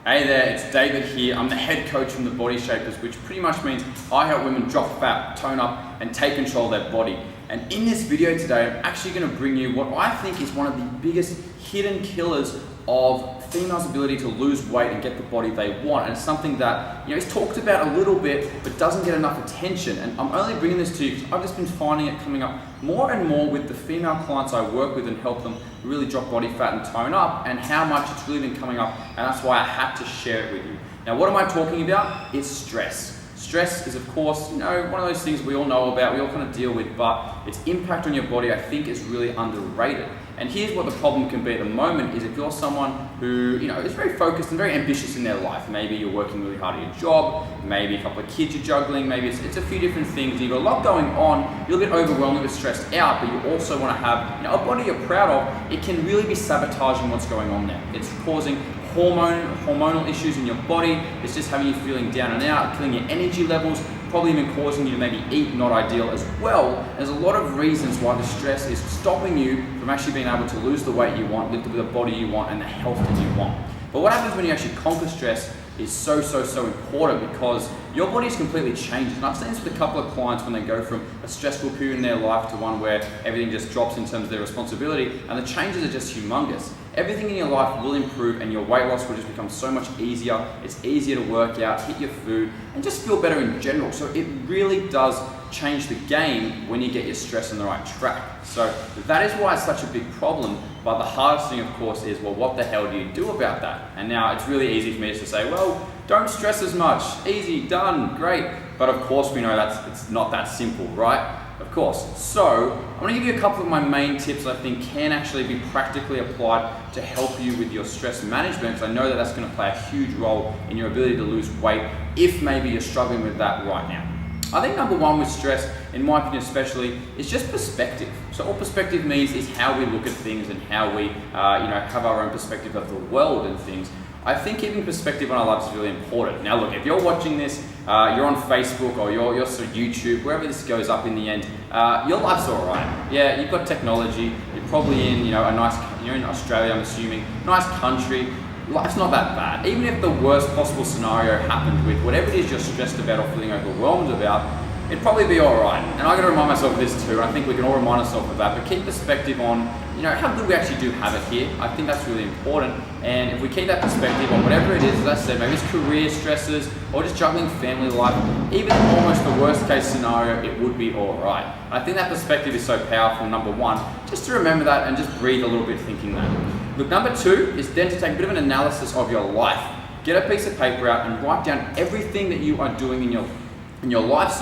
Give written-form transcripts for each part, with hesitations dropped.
Hey there, it's David here. I'm the head coach from The Body Shapers, which pretty much means I help women drop fat, tone up, and take control of their body. And in this video today, I'm actually going to bring you what I think is one of the biggest hidden killers of females' ability to lose weight and get the body they want. And it's something that is talked about a little bit, but doesn't get enough attention. And I'm only bringing this to you because I've just been finding it coming up more and more with the female clients I work with and help them really drop body fat and tone up, and how much it's really been coming up. And that's why I had to share it with you. Now, what am I talking about? It's stress. Stress is, of course, one of those things we all know about, we all kind of deal with, but its impact on your body, I think, is really underrated. And here's what the problem can be at the moment is if you're someone who, is very focused and very ambitious in their life. Maybe you're working really hard at your job, maybe a couple of kids you're juggling, maybe it's a few different things. You've got a lot going on, you're a bit overwhelmed, a bit stressed out, but you also want to have a body you're proud of. It can really be sabotaging what's going on there. It's causing hormonal issues in your body. It's just having you feeling down and out, killing your energy levels, probably even causing you to maybe eat not ideal as well. There's a lot of reasons why the stress is stopping you from actually being able to lose the weight you want, live the body you want, and the health that you want. But what happens when you actually conquer stress is so important, because your body is completely changed. And I've seen this with a couple of clients when they go from a stressful period in their life to one where everything just drops in terms of their responsibility, and the changes are just humongous. Everything in your life will improve and your weight loss will just become so much easier. It's easier to work out, hit your food, and just feel better in general. So it really does change the game when you get your stress on the right track. So that is why it's such a big problem. But the hardest thing, of course, is, well, what the hell do you do about that? And now it's really easy for me just to say, well, don't stress as much. Easy, done, great. But of course we know it's not that simple, right? Of course. So I'm going to give you a couple of my main tips I think can actually be practically applied to help you with your stress management, because I know that's going to play a huge role in your ability to lose weight if maybe you're struggling with that right now. I think number one with stress, in my opinion especially, is just perspective. So all perspective means is how we look at things and how we have our own perspective of the world and things. I think keeping perspective on our lives is really important. Now look, if you're watching this, you're on Facebook or you're sort of YouTube, wherever this goes up in the end, your life's all right. Yeah, you've got technology, you're probably in you're in Australia, I'm assuming, nice country. Life's not that bad. Even if the worst possible scenario happened with whatever it is you're stressed about or feeling overwhelmed about, it'd probably be all right. And I got to remind myself of this too. I think we can all remind ourselves of that. But keep perspective on, how good we actually do have it here. I think that's really important. And if we keep that perspective on whatever it is, as I said, maybe it's career stresses or just juggling family life, even almost the worst case scenario, it would be all right. I think that perspective is so powerful, number one, just to remember that and just breathe a little bit thinking that. Look, number two is then to take a bit of an analysis of your life. Get a piece of paper out and write down everything that you are doing in your life,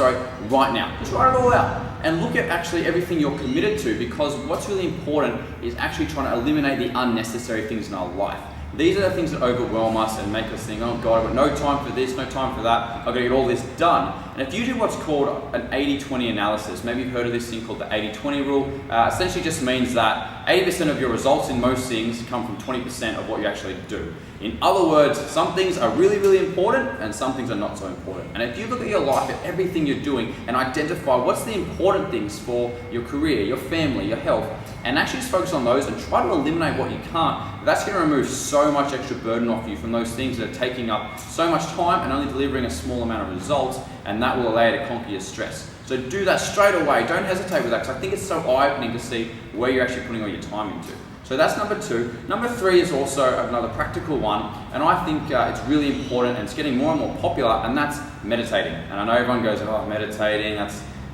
right now. Just write it all out and look at actually everything you're committed to, because what's really important is actually trying to eliminate the unnecessary things in our life. These are the things that overwhelm us and make us think, oh God, I've got no time for this, no time for that, I've got to get all this done. And if you do what's called an 80-20 analysis, maybe you've heard of this thing called the 80-20 rule, essentially just means that 80% of your results in most things come from 20% of what you actually do. In other words, some things are really important and some things are not so important. And if you look at your life, at everything you're doing, and identify what's the important things for your career, your family, your health, and actually just focus on those and try to eliminate what you can't, that's going to remove so much extra burden off you from those things that are taking up so much time and only delivering a small amount of results, and that will allow you to conquer your stress. So do that straight away. Don't hesitate with that, because I think it's so eye-opening to see where you're actually putting all your time into. So that's number two. Number three is also another practical one, and I think it's really important and it's getting more and more popular, and that's meditating. And I know everyone goes, oh, meditating,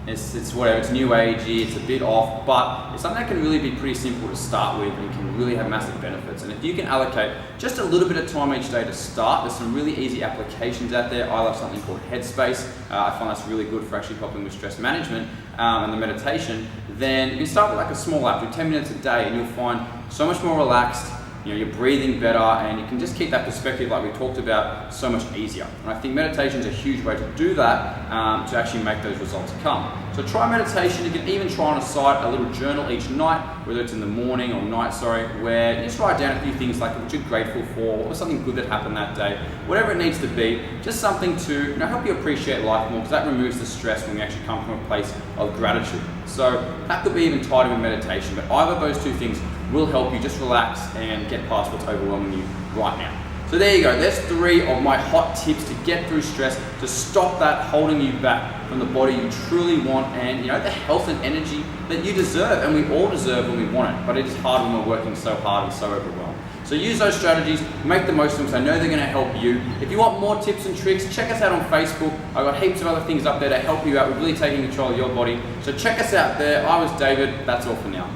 it's whatever, it's new agey, it's a bit off, but it's something that can really be pretty simple to start with and can really have massive benefits. And if you can allocate just a little bit of time each day to start, there's some really easy applications out there. I love something called Headspace. I find that's really good for actually helping with stress management and the meditation. Then you can start with like a small app, do 10 minutes a day, and you'll find so much more relaxed. You're breathing better, and you can just keep that perspective like we talked about so much easier. And I think meditation is a huge way to do that, to actually make those results come. So try meditation. You can even try on a site a little journal each night, whether it's in the morning or night, where you just write down a few things like what you're grateful for, what was something good that happened that day, whatever it needs to be, just something to help you appreciate life more, because that removes the stress when we actually come from a place of gratitude. So that could be even tied in with meditation, but either of those two things will help you just relax and get past what's overwhelming you right now. So there you go, there's 3 of my hot tips to get through stress, to stop that holding you back from the body you truly want and the health and energy that you deserve, and we all deserve when we want it, but it is hard when we're working so hard and so overwhelmed. So use those strategies, make the most of them, because I know they're going to help you. If you want more tips and tricks, check us out on Facebook. I've got heaps of other things up there to help you out with really taking control of your body. So check us out there. I was David. That's all for now.